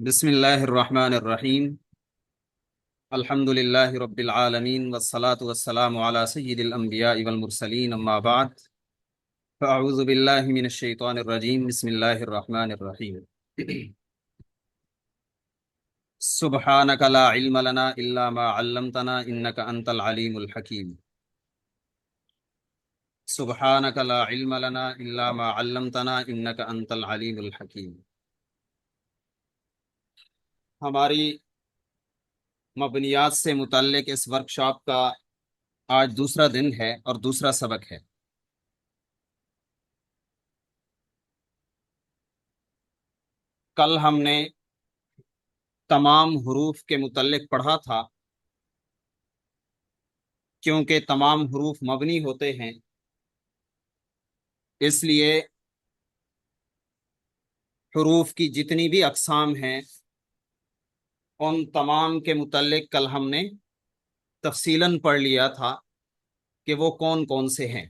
بسم اللہ الرحمن الرحیم الحمد للہ رب العالمین والصلاة والسلام علی سید الانبیاء والمرسلین اما بعد فاعوذ باللہ من الشیطان الرجیم بسم اللہ الرحمن الرحیم سبحانک لا علم لنا الا ما علمتنا انک انت العلیم الحکیم سبحانک لا علم لنا الا ما علمتنا انک انت العلیم الحکیم۔ ہماری مبنیات سے متعلق اس ورکشاپ کا آج دوسرا دن ہے اور دوسرا سبق ہے۔ کل ہم نے تمام حروف کے متعلق پڑھا تھا، کیونکہ تمام حروف مبنی ہوتے ہیں اس لیے حروف کی جتنی بھی اقسام ہیں ان تمام کے متعلق کل ہم نے تفصیلاً پڑھ لیا تھا کہ وہ کون کون سے ہیں۔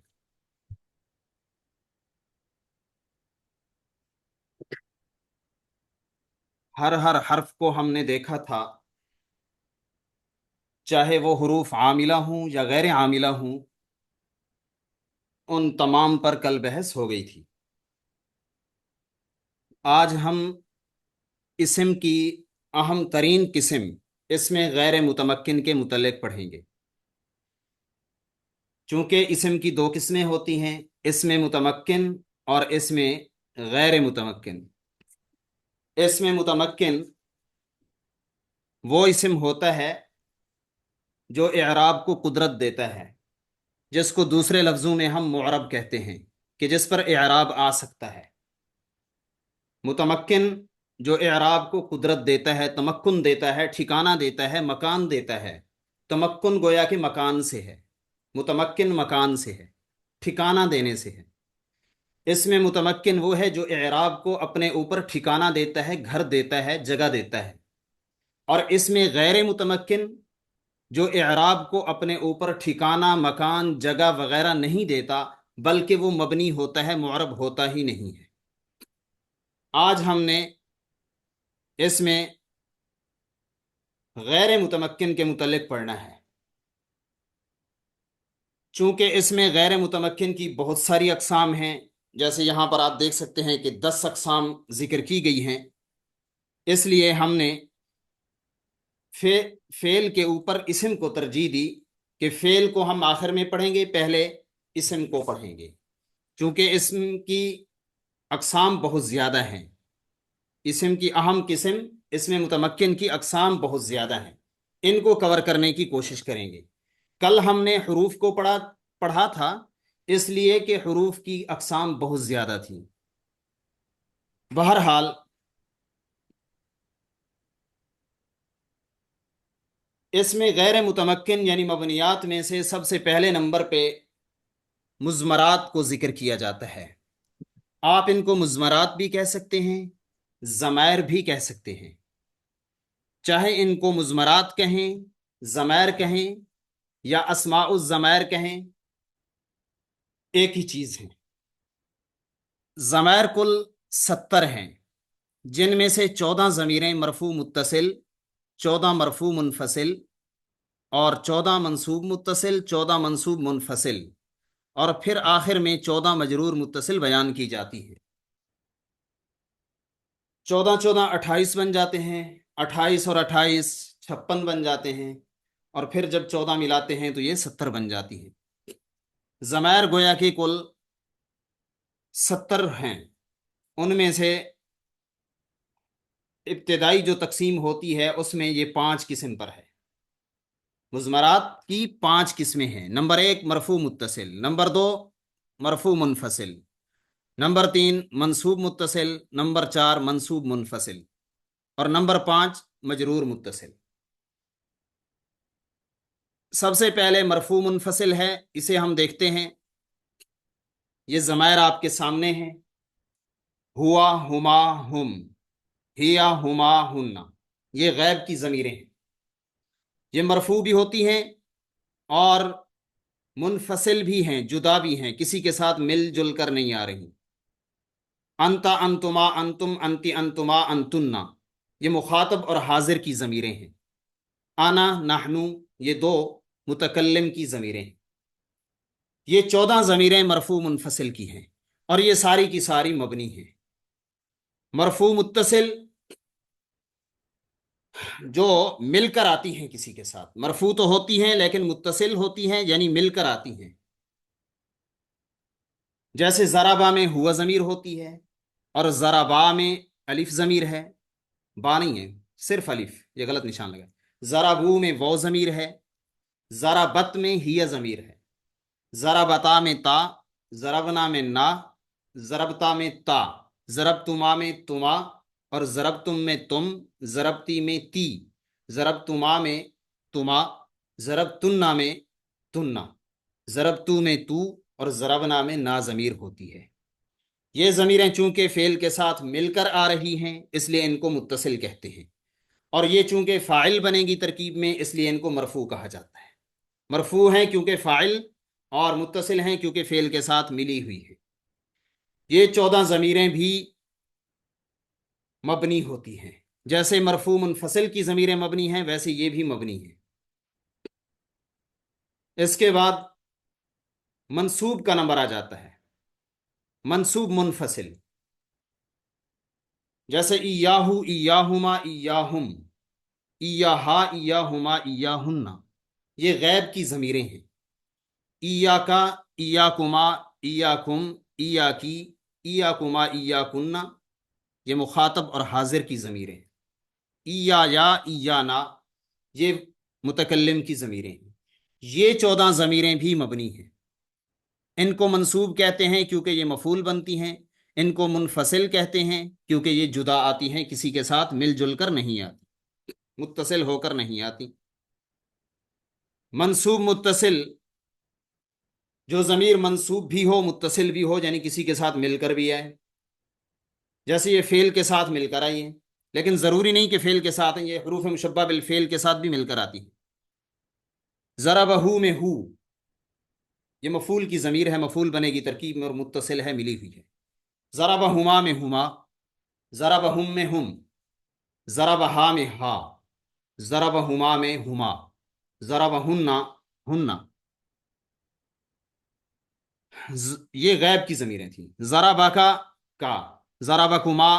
ہر حرف کو ہم نے دیکھا تھا، چاہے وہ حروف عاملہ ہوں یا غیر عاملہ ہوں، ان تمام پر کل بحث ہو گئی تھی۔ آج ہم اسم کی اہم ترین قسم اسم غیر متمکن کے متعلق پڑھیں گے۔ چونکہ اسم کی دو قسمیں ہوتی ہیں، اسم متمکن اور اسم غیر متمکن۔ اسم متمکن وہ اسم ہوتا ہے جو اعراب کو قدرت دیتا ہے، جس کو دوسرے لفظوں میں ہم معرب کہتے ہیں، کہ جس پر اعراب آ سکتا ہے۔ متمکن جو اعراب کو قدرت دیتا ہے، تمکن دیتا ہے، ٹھکانہ دیتا ہے، مکان دیتا ہے۔ تمکن گویا کہ مکان سے ہے، متمکن مکان سے ہے، ٹھکانہ دینے سے ہے۔ اس میں متمکن وہ ہے جو اعراب کو اپنے اوپر ٹھکانہ دیتا ہے، گھر دیتا ہے، جگہ دیتا ہے۔ اور اس میں غیر متمکن جو اعراب کو اپنے اوپر ٹھکانہ، مکان، جگہ وغیرہ نہیں دیتا، بلکہ وہ مبنی ہوتا ہے، معرب ہوتا ہی نہیں ہے۔ آج ہم نے اس میں غیر متمکن کے متعلق پڑھنا ہے۔ چونکہ اس میں غیر متمکن کی بہت ساری اقسام ہیں، جیسے یہاں پر آپ دیکھ سکتے ہیں کہ 10 اقسام ذکر کی گئی ہیں، اس لیے ہم نے فعل کے اوپر اسم کو ترجیح دی کہ فعل کو ہم آخر میں پڑھیں گے، پہلے اسم کو پڑھیں گے، چونکہ اسم کی اقسام بہت زیادہ ہیں۔ اسم کی اہم قسم اسم متمکن کی اقسام بہت زیادہ ہیں، ان کو کور کرنے کی کوشش کریں گے۔ کل ہم نے حروف کو پڑھا تھا، اس لیے کہ حروف کی اقسام بہت زیادہ تھیں۔ بہرحال اس میں غیر متمکن یعنی مبنیات میں سے سب سے پہلے نمبر پہ مضمرات کو ذکر کیا جاتا ہے۔ آپ ان کو مضمرات بھی کہہ سکتے ہیں، ضمائر بھی کہہ سکتے ہیں۔ چاہے ان کو مضمرات کہیں، ضمائر کہیں یا اسماء الضمائر کہیں، ایک ہی چیز ہے۔ ضمائر کل 70 ہیں، جن میں سے 14 ضمیریں مرفوع متصل، 14 مرفوع منفصل اور 14 منصوب متصل، 14 منصوب منفصل، اور پھر آخر میں 14 مجرور متصل بیان کی جاتی ہے۔ 14 14 28 بن جاتے ہیں، 28 اور 28 56 بن جاتے ہیں، اور پھر جب 14 ملاتے ہیں تو یہ 70 بن جاتی ہیں۔ ضمائر گویا کہ کل 70 ہیں، ان میں سے ابتدائی جو تقسیم ہوتی ہے اس میں یہ 5 قسم پر ہے۔ مضمرات کی 5 قسمیں ہیں۔ نمبر 1 مرفوع متصل، نمبر 2 مرفوع منفصل، نمبر 3 منصوب متصل، نمبر 4 منصوب منفصل، اور نمبر 5 مجرور متصل۔ سب سے پہلے مرفوع منفصل ہے، اسے ہم دیکھتے ہیں۔ یہ ضمائر آپ کے سامنے ہیں، ہوا، ہما، ہم، ہیا، ہما، ہننا، یہ غیب کی ضمیریں ہیں۔ یہ مرفوع بھی ہوتی ہیں اور منفصل بھی ہیں، جدا بھی ہیں، کسی کے ساتھ مل جل کر نہیں آ رہی۔ انت، انتما، انتم، انتی، انتما، انتننا، یہ مخاطب اور حاضر کی ضمیریں ہیں. آنا، نحنو، یہ دو متکلم کی ضمیریں ہیں. یہ 14 ضمیریں مرفوع منفصل کی ہیں اور یہ ساری کی ساری مبنی ہیں. مرفوع متصل جو مل کر آتی ہیں کسی کے ساتھ، مرفوع تو ہوتی ہیں لیکن متصل ہوتی ہیں یعنی مل کر آتی ہیں. جیسے ضربا میں ہوا ضمیر ہوتی ہے اور ضربا میں الف ضمیر ہے. با نہیں ہے، صرف الف، یہ غلط نشان لگا. ضربو میں وہ ضمیر ہے. ضربت میں ہی ضمیر ہے. ضربتا میں تا، ضربنا میں نا، ضربتا میں تا، ضربتما میں تما، اور ضربتم میں تم، ضربتی میں تی، ضربتما میں تما، ضربتنا میں تننا، ضربتو میں تو، اور ضربنا میں نا ضمیر ہوتی ہے. یہ ضمیریں چونکہ فعل کے ساتھ مل کر آ رہی ہیں اس لیے ان کو متصل کہتے ہیں، اور یہ چونکہ فاعل بنے گی ترکیب میں اس لیے ان کو مرفوع کہا جاتا ہے. مرفوع ہیں کیونکہ فاعل، اور متصل ہیں کیونکہ فعل کے ساتھ ملی ہوئی ہے. یہ 14 ضمیریں بھی مبنی ہوتی ہیں. جیسے مرفوع منفصل کی ضمیریں مبنی ہیں ویسے یہ بھی مبنی ہیں. اس کے بعد منصوب کا نمبر آ جاتا ہے. منصوب منفصل، جیسے ایاہو، ایاہما، ایاہم، ایاہا، ایاہما، ایاہن، یہ غیب کی ضمیریں ہیں. ایاکا، ایاکما، ایاکم، ایاکی، ایاکما، ایاکن، یہ مخاطب اور حاضر کی ضمیریں ہیں. ایایا، ایانا، یہ متکلم کی ضمیریں ہیں. یہ 14 ضمیریں بھی مبنی ہیں. ان کو منصوب کہتے ہیں کیونکہ یہ مفعول بنتی ہیں. ان کو منفصل کہتے ہیں کیونکہ یہ جدا آتی ہیں، کسی کے ساتھ مل جل کر نہیں آتی، متصل ہو کر نہیں آتی. منصوب متصل، جو ضمیر منصوب بھی ہو متصل بھی ہو یعنی کسی کے ساتھ مل کر بھی آئے. جیسے یہ فعل کے ساتھ مل کر آئی ہیں، لیکن ضروری نہیں کہ فعل کے ساتھ ہیں، یہ حروف مشبہ بالفعل کے ساتھ بھی مل کر آتی ہیں. ضربہ میں ہو، یہ مفعول کی ضمیر ہے، مفعول بنے گی ترکیب میں اور متصل ہے، ملی ہوئی ہے. ضربہما میں ہما، ضربہم میں ہم، ضربہا میں ہا، ضربہما میں ہما، ضربہن ہن، یہ غیب کی ضمیریں تھیں. ضربکا کا، ضربکما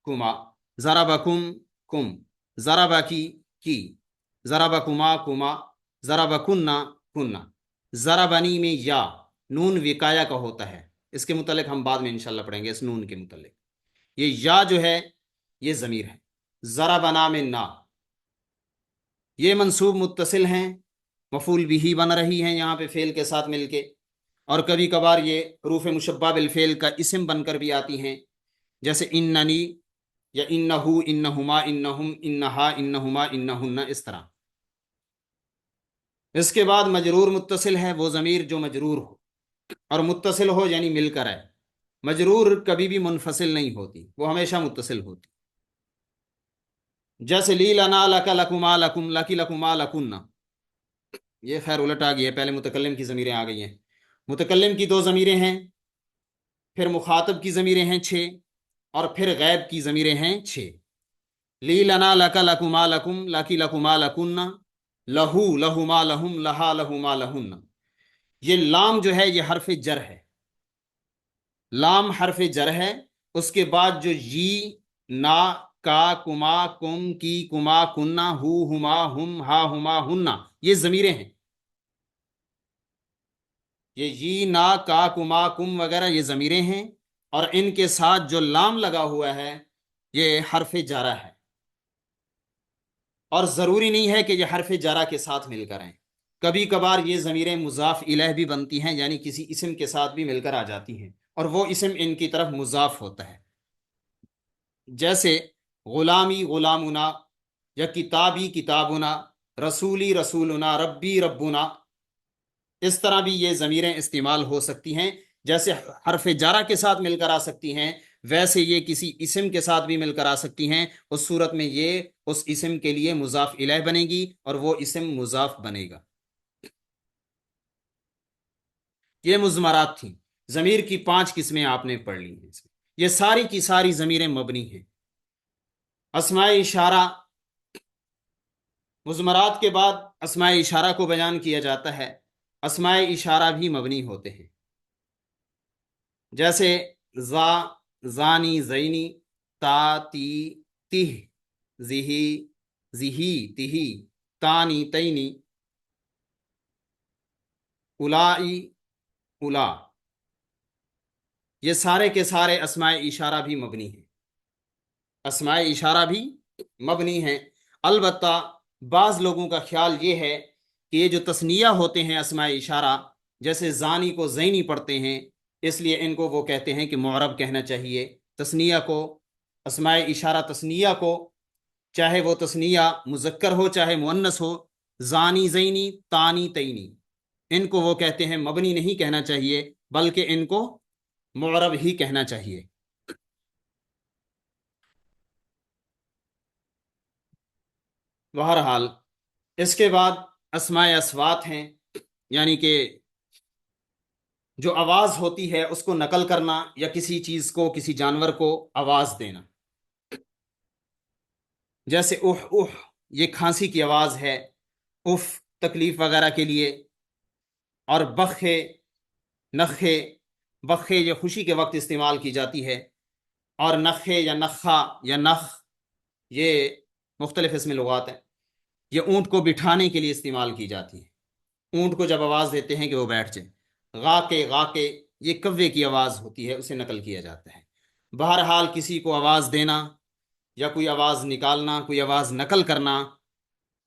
کما، ضربکم کم، ضربکی کی، ضربکما کما، ضربکننا کننا. ضربنی میں یا، نون وقایا کا ہوتا ہے، اس کے متعلق ہم بعد میں انشاءاللہ پڑھیں گے. اس نون کے متعلق یہ یا جو ہے یہ ضمیر ہے. ضربنا میں نا، یہ منصوب متصل ہیں، مفعول بھی بن رہی ہیں یہاں پہ فعل کے ساتھ مل کے، اور کبھی کبھار یہ حروف مشبہ بالفعل کا اسم بن کر بھی آتی ہیں، جیسے اننی یا انہو، انہما، انہم، انہا، انہما، انہن، اس طرح. اس کے بعد مجرور متصل ہے وہ ضمیر جو مجرور ہو اور متصل ہو یعنی مل کر آئے. مجرور کبھی بھی منفصل نہیں ہوتی، وہ ہمیشہ متصل ہوتی. جیسے لی لنا، لک، لکما، لکم، لکی، لکما، لکن، یہ خیر الٹ آ گئی ہے، پہلے متکلم کی ضمیریں آ گئی ہیں. متکلم کی 2 ضمیریں ہیں، پھر مخاطب کی ضمیریں ہیں 6، اور پھر غیب کی ضمیریں ہیں 6. لی لنا، لک، لکما، لکم، لکی، لکما، لکن، لہو، لہما، لہم، لہا، لہما، لہن. یہ لام جو ہے یہ حرف جر ہے، لام حرف جر ہے. اس کے بعد جو یی، نا، کا، کما، کم، کی، کما، کننا، ہو، ہما، ہم، ہا، ہما، ہننا، یہ ضمیریں ہیں. یہ یی، نا، کا، کما، کم وغیرہ یہ ضمیریں ہیں، اور ان کے ساتھ جو لام لگا ہوا ہے یہ حرف جارہ ہے. اور ضروری نہیں ہے کہ یہ حرف جارہ کے ساتھ مل کر آئیں، کبھی کبھار یہ ضمیریں مضاف الیہ بھی بنتی ہیں، یعنی کسی اسم کے ساتھ بھی مل کر آ جاتی ہیں اور وہ اسم ان کی طرف مضاف ہوتا ہے. جیسے غلامی، غلامنا، یا کتابی، کتابنا، رسولی، رسولنا، ربی، ربنا. اس طرح بھی یہ ضمیریں استعمال ہو سکتی ہیں. جیسے حرف جارہ کے ساتھ مل کر آ سکتی ہیں ویسے یہ کسی اسم کے ساتھ بھی مل کر آ سکتی ہیں. اس صورت میں یہ اس اسم کے لیے مضاف الیہ بنے گی اور وہ اسم مضاف بنے گا. یہ مضمرات تھیں. ضمیر کی 5 قسمیں آپ نے پڑھ لی ہیں. یہ ساری کی ساری ضمیریں مبنی ہیں. اسماء اشارہ، مضمرات کے بعد اسماء اشارہ کو بیان کیا جاتا ہے۔ اسماء اشارہ بھی مبنی ہوتے ہیں، جیسے زا، زانی، زینی، تا، تی، تہ، زہی، زہی، تہی، تانی، تینی، الائی، الا، یہ سارے کے سارے اسماء اشارہ بھی مبنی ہیں، اسماء اشارہ بھی مبنی ہیں۔ البتہ بعض لوگوں کا خیال یہ ہے کہ یہ جو تثنیہ ہوتے ہیں اسماء اشارہ، جیسے زانی کو زینی پڑھتے ہیں، اس لیے ان کو وہ کہتے ہیں کہ معرب کہنا چاہیے تثنیہ کو، اسماء اشارہ تثنیہ کو، چاہے وہ تثنیہ مذکر ہو چاہے مؤنث ہو، زانی، زینی، تانی، تینی، ان کو وہ کہتے ہیں مبنی نہیں کہنا چاہیے، بلکہ ان کو معرب ہی کہنا چاہیے۔ بہرحال اس کے بعد اسماء اصوات ہیں، یعنی کہ جو آواز ہوتی ہے اس کو نقل کرنا، یا کسی چیز کو، کسی جانور کو آواز دینا، جیسے اح اح، یہ کھانسی کی آواز ہے، اف تکلیف وغیرہ کے لیے، اور بخے، نخے، بخے یہ خوشی کے وقت استعمال کی جاتی ہے، اور نخے یا نخا یا نخ یہ مختلف اسم لغات ہیں، یہ اونٹ کو بٹھانے کے لیے استعمال کی جاتی ہے، اونٹ کو جب آواز دیتے ہیں کہ وہ بیٹھ جائے۔ غا کے یہ کوے کی آواز ہوتی ہے، اسے نقل کیا جاتا ہے۔ بہرحال کسی کو آواز دینا یا کوئی آواز نکالنا، کوئی آواز نقل کرنا،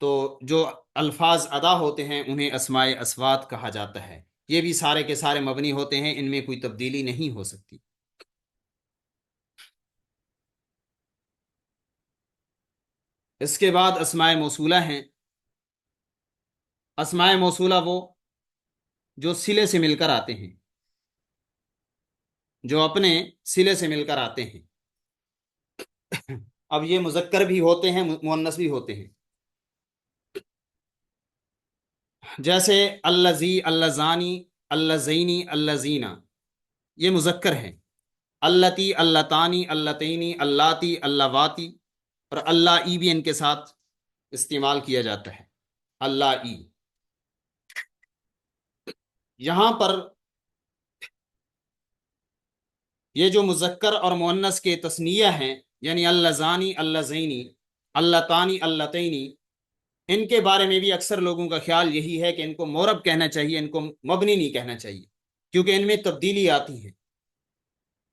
تو جو الفاظ ادا ہوتے ہیں انہیں اسماء اصوات کہا جاتا ہے۔ یہ بھی سارے کے سارے مبنی ہوتے ہیں، ان میں کوئی تبدیلی نہیں ہو سکتی۔ اس کے بعد اسماء موصولہ ہیں۔ اسماء موصولہ وہ جو صلے سے مل کر آتے ہیں، جو اپنے صلے سے مل کر آتے ہیں۔ اب یہ مذکر بھی ہوتے ہیں، مؤنث بھی ہوتے ہیں، جیسے الذی، اللذانی، اللذینی، اللذینہ، یہ مذکر ہیں۔ اللتی، اللتانی، اللتینی، اللاتی، اللواتی، اور اللہ ای بھی ان کے ساتھ استعمال کیا جاتا ہے، اللہ ای۔ یہاں پر یہ جو مذکر اور مؤنث کے تثنیہ ہیں، یعنی اللذانی، اللذینی، اللتانی، اللتینی، ان کے بارے میں بھی اکثر لوگوں کا خیال یہی ہے کہ ان کو معرب کہنا چاہیے، ان کو مبنی نہیں کہنا چاہیے، کیونکہ ان میں تبدیلی آتی ہے۔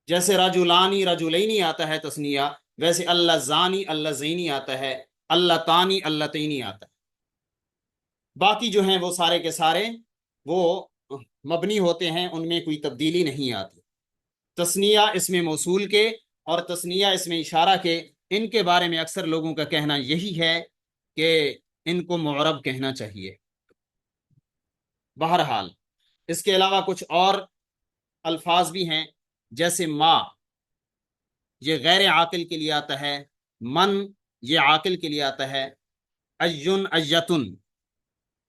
جیسے رجلانی، رجلینی آتا ہے تثنیہ، ویسے اللہ زانی، اللہ زینی آتا ہے، اللہ تانی، اللہ تینی آتا ہے۔ باقی جو ہیں وہ سارے کے سارے وہ مبنی ہوتے ہیں، ان میں کوئی تبدیلی نہیں آتی۔ تثنیہ اسم موصول کے اور تثنیہ اسم اشارہ کے، ان کے بارے میں اکثر لوگوں کا کہنا یہی ہے کہ ان کو معرب کہنا چاہیے۔ بہرحال اس کے علاوہ کچھ اور الفاظ بھی ہیں، جیسے ما، یہ غیر عاقل کے لیے آتا ہے، من یہ عاقل کے لیے آتا ہے، ایون، ایتن،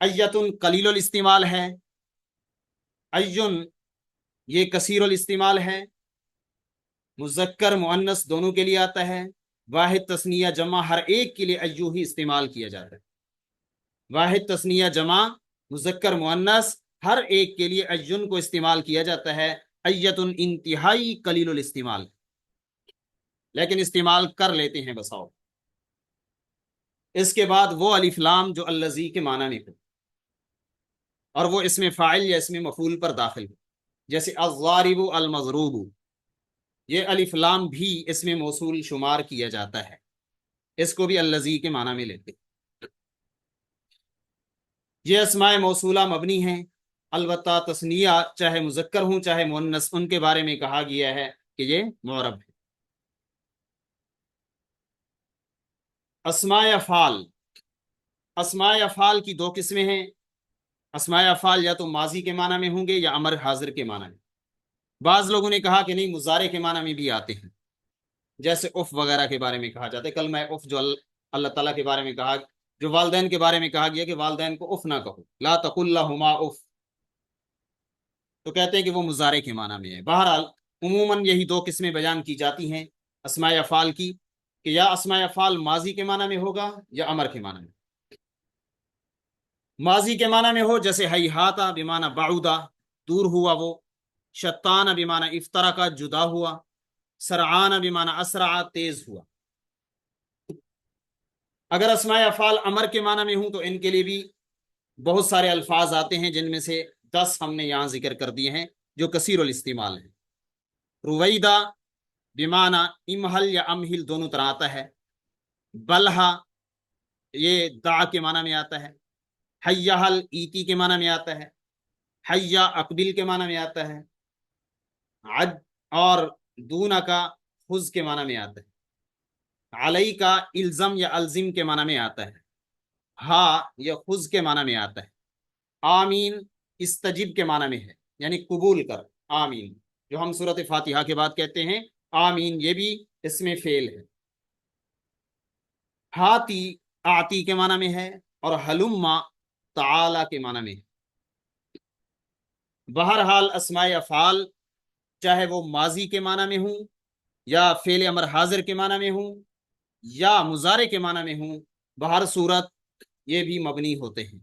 ایتن قلیل الاستعمال ہے، ایون یہ کثیر الاستعمال ہے، مذکر مؤنث دونوں کے لیے آتا ہے، واحد تثنیہ جمع ہر ایک کے لیے ایو ہی استعمال کیا جاتا ہے، واحد تثنیہ جمع مذکر مؤنث ہر ایک کے لیے ایون کو استعمال کیا جاتا ہے۔ ایتن انتہائی قلیل الاستعمال، لیکن استعمال کر لیتے ہیں بساؤ۔ اس کے بعد وہ الف لام جو الذی کے معنی میں ہو اور وہ اسم فاعل یا اسم مفعول پر داخل ہو، جیسے الضارب، المضروب، یہ الف لام بھی اسم موصول شمار کیا جاتا ہے، اس کو بھی الذی کے معنی میں لیتے ہیں۔ یہ اسماء موصولہ مبنی ہیں، البتہ تثنیہ چاہے مذکر ہوں چاہے مؤنث، ان کے بارے میں کہا گیا ہے کہ یہ معرب ہے۔ اسماء افعال، اسماء افعال کی دو قسمیں ہیں۔ اسماء افعال یا تو ماضی کے معنی میں ہوں گے یا امر حاضر کے معنی میں۔ بعض لوگوں نے کہا کہ نہیں، مضارع کے معنی میں بھی آتے ہیں، جیسے اف وغیرہ کے بارے میں کہا جاتا ہے، کلمہ اف جو اللہ تعالیٰ کے بارے میں کہا، جو والدین کے بارے میں کہا گیا کہ والدین کو اف نہ کہو، لا تقل لہما اف، تو کہتے ہیں کہ وہ مضارع کے معنی میں ہے۔ بہرحال عموماً یہی دو قسمیں بیان کی جاتی ہیں اسماء افعال کی، کہ یا اسماء افعال ماضی کے معنی میں ہوگا یا امر کے معنی میں. ماضی کے معنی میں ہو جیسے ہیہاتا بمعنی بعودا، دور ہوا وہ. شتان بمعنی افترقا، جدا ہوا. سرعان بمعنی اسرع، تیز ہوا. اگر اسماء افعال امر کے معنی میں ہوں تو ان کے لیے بھی بہت سارے الفاظ آتے ہیں، جن میں سے 10 ہم نے یہاں ذکر کر دیے ہیں جو کثیر الاستعمال ہیں. رویدہ بمعنی امہل یا امہل دونوں طرح آتا ہے. بلہا یہ دع کے معنی میں آتا ہے. حیہل ایتی کے معنی میں آتا ہے. حیا اقبل کے معنی میں آتا ہے. عد اور دون کا خذ کے معنی میں آتا ہے. علی کا الزم یا الزم کے معنی میں آتا ہے. ہا یا خذ کے معنی میں آتا ہے. آمین استجب کے معنی میں ہے، یعنی قبول کر. آمین جو ہم سورۃ فاتحہ کے بعد کہتے ہیں آمین، یہ بھی اس میں فعل ہے. ہاتی آتی کے معنی میں ہے، اور حلما تعالی کے معنی میں ہے. بہرحال اسماء افعال چاہے وہ ماضی کے معنی میں ہوں یا فعل امر حاضر کے معنی میں ہوں یا مضارع کے معنی میں ہوں، بہر صورت یہ بھی مبنی ہوتے ہیں،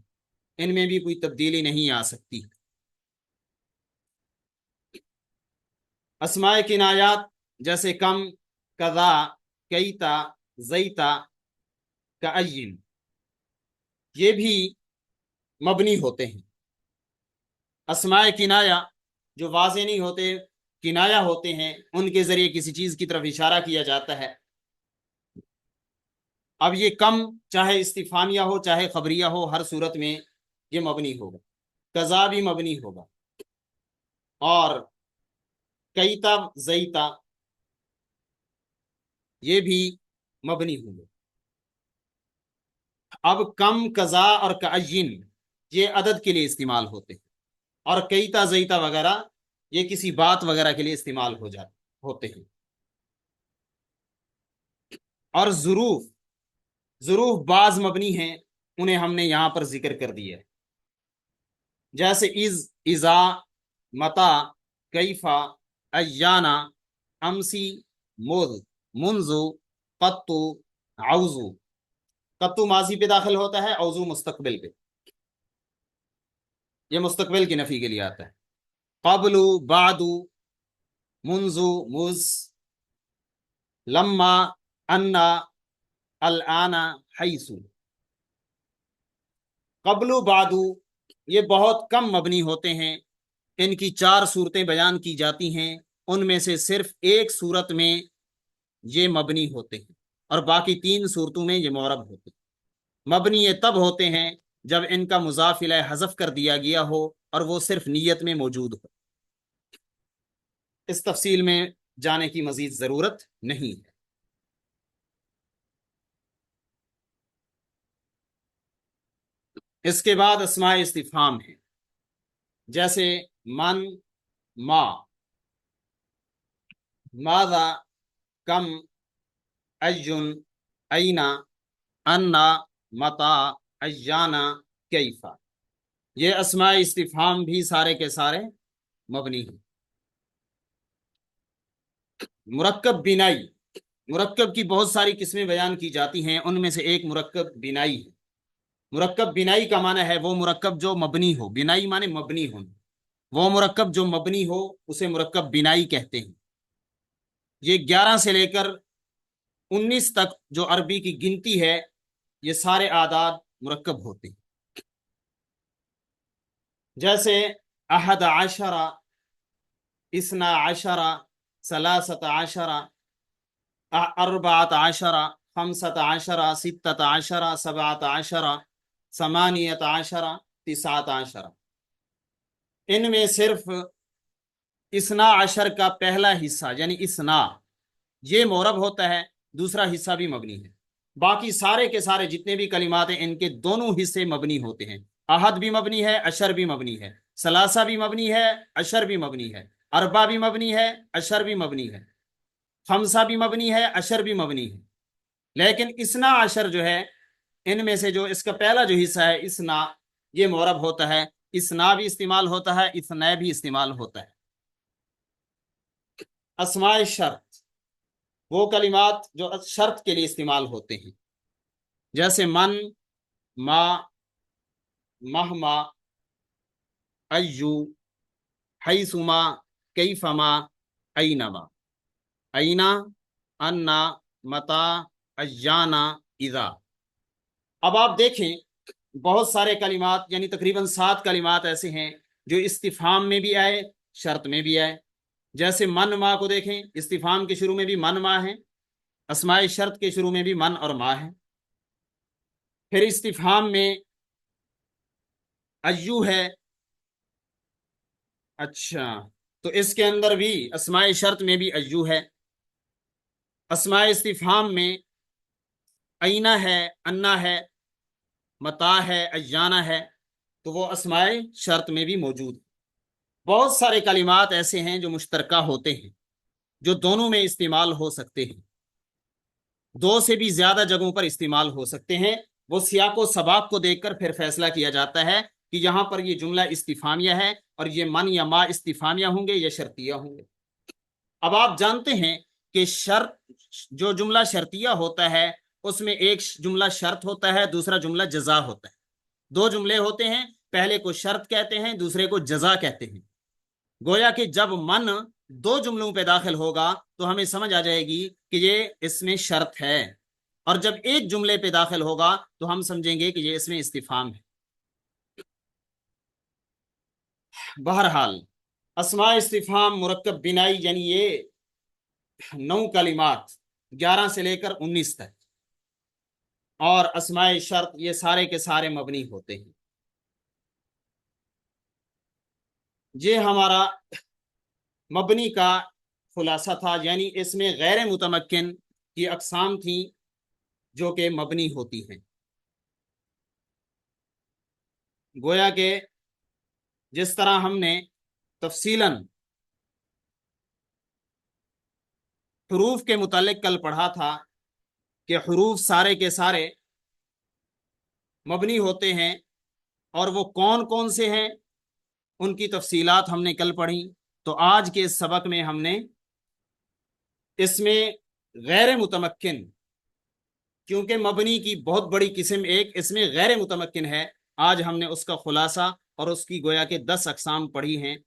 ان میں بھی کوئی تبدیلی نہیں آ سکتی. اسماء کنایات جیسے کم، کذا، کیتا، زیتا، کعین، یہ بھی مبنی ہوتے ہیں. اسماء کنایا جو واضح نہیں ہوتے، کنایا ہوتے ہیں، ان کے ذریعے کسی چیز کی طرف اشارہ کیا جاتا ہے. اب یہ کم چاہے استفہامیہ ہو چاہے خبریہ ہو، ہر صورت میں یہ مبنی ہوگا. قضا بھی مبنی ہوگا، اور کیتا زیتا یہ بھی مبنی ہوں گے. اب کم، قضا اور کعین یہ عدد کے لیے استعمال ہوتے ہیں، اور کیتا زیتا وغیرہ یہ کسی بات وغیرہ کے لیے استعمال ہوتے ہیں. اور ظروف بعض مبنی ہیں، انہیں ہم نے یہاں پر ذکر کر دیا ہے، جیسے اذا، متا، کیفا، ایانا، امسی، مذ، منذ، قطو، عوضو. قطو ماضی پہ داخل ہوتا ہے، عوضو مستقبل پہ، یہ مستقبل کی نفی کے لیے آتا ہے. قبل، بعد، منذ، مذ، لما، انا، الآن، حیث. قبل و بعد یہ بہت کم مبنی ہوتے ہیں، ان کی 4 صورتیں بیان کی جاتی ہیں، ان میں سے صرف ایک صورت میں یہ مبنی ہوتے ہیں، اور باقی 3 صورتوں میں یہ معرب ہوتے ہیں. مبنی یہ تب ہوتے ہیں جب ان کا مضاف الیہ حذف کر دیا گیا ہو اور وہ صرف نیت میں موجود ہو. اس تفصیل میں جانے کی مزید ضرورت نہیں ہے. اس کے بعد اسماء استفہام ہیں، جیسے من، ما، ماذا، کم، این، اینا، انا، متا، ایانا، کیفا. یہ اسماء استفہام بھی سارے کے سارے مبنی ہیں. مرکب بنائی، مرکب کی بہت ساری قسمیں بیان کی جاتی ہیں، ان میں سے ایک مرکب بنائی ہے. مرکب بنائی کا معنی ہے وہ مرکب جو مبنی ہو. بنائی معنی مبنی ہونا، وہ مرکب جو مبنی ہو اسے مرکب بنائی کہتے ہیں. یہ 11 سے لے کر 19 تک جو عربی کی گنتی ہے، یہ سارے اعداد مرکب ہوتے ہیں. جیسے احد عشرہ، اثنا عشرہ، ثلاثۃ عشرہ، اربعۃ عشرہ، خمسۃ عشرہ، ستۃ عشرہ، سبعۃ عشرہ، ثمانیۃ عشرہ، تسعۃ عشرہ. ان میں صرف اثنا عشر کا پہلا حصہ یعنی اثنا یہ معرب ہوتا ہے، دوسرا حصہ بھی مبنی ہے. باقی سارے کے سارے جتنے بھی کلمات ہیں ان کے دونوں حصے مبنی ہوتے ہیں. احد بھی مبنی ہے، عشر بھی مبنی ہے، ثلاثہ بھی مبنی ہے، عشر بھی مبنی ہے، اربع بھی مبنی ہے، عشر بھی مبنی ہے، خمسہ بھی مبنی ہے، عشر بھی مبنی ہے. لیکن اثنا عشر جو ہے، ان میں سے جو اس کا پہلا جو حصہ ہے اثنا، یہ معرب ہوتا ہے. اثنا بھی استعمال ہوتا ہے، اثنا بھی استعمال ہوتا ہے. اسماء شرط، وہ کلمات جو شرط کے لیے استعمال ہوتے ہیں، جیسے من، ما، مہما، ایو، حیثما، کیفما، اینما، اینا، انا، متا، ایانا، اذا۔ اب آپ دیکھیں بہت سارے کلمات، یعنی تقریباً 7 کلمات ایسے ہیں جو استفہام میں بھی آئے، شرط میں بھی آئے۔ جیسے من ما کو دیکھیں، استفہام کے شروع میں بھی من ما ہے، اسماء شرط کے شروع میں بھی من اور ما ہے۔ پھر استفہام میں ایو ہے، اچھا، تو اس کے اندر بھی اسماء شرط میں بھی ایو ہے۔ اسماء استفہام میں اینا ہے، انا ہے، متا ہے، ایانا ہے، تو وہ اسماء شرط میں بھی موجود ہے۔ بہت سارے کلمات ایسے ہیں جو مشترکہ ہوتے ہیں، جو دونوں میں استعمال ہو سکتے ہیں، 2 سے بھی زیادہ جگہوں پر استعمال ہو سکتے ہیں۔ وہ سیاق و سباق کو دیکھ کر پھر فیصلہ کیا جاتا ہے کہ یہاں پر یہ جملہ استفہامیہ ہے اور یہ من یا ما استفہامیہ ہوں گے یا شرطیہ ہوں گے۔ اب آپ جانتے ہیں کہ شرط، جو جملہ شرطیہ ہوتا ہے اس میں ایک جملہ شرط ہوتا ہے، دوسرا جملہ جزا ہوتا ہے۔ 2 جملے ہوتے ہیں، پہلے کو شرط کہتے ہیں، دوسرے کو جزا کہتے ہیں۔ گویا کہ جب من 2 جملوں پہ داخل ہوگا تو ہمیں سمجھ آ جائے گی کہ یہ اس میں شرط ہے، اور جب ایک جملے پہ داخل ہوگا تو ہم سمجھیں گے کہ یہ اس میں استفہام ہے۔ بہرحال اسماء استفہام مرکب بنائی، یعنی یہ 9 کلمات 11 سے لے کر 19 تک، اور اسماء شرط یہ سارے کے سارے مبنی ہوتے ہیں۔ یہ ہمارا مبنی کا خلاصہ تھا، یعنی اس میں غیر متمکن کی اقسام تھیں جو کہ مبنی ہوتی ہیں۔ گویا کہ جس طرح ہم نے تفصیلاً حروف کے متعلق کل پڑھا تھا کہ حروف سارے کے سارے مبنی ہوتے ہیں، اور وہ کون کون سے ہیں ان کی تفصیلات ہم نے کل پڑھی۔ تو آج کے اس سبق میں ہم نے اس میں غیر متمکن، کیونکہ مبنی کی بہت بڑی قسم ایک اس میں غیر متمکن ہے، آج ہم نے اس کا خلاصہ اور اس کی گویا کہ 10 اقسام پڑھی ہیں۔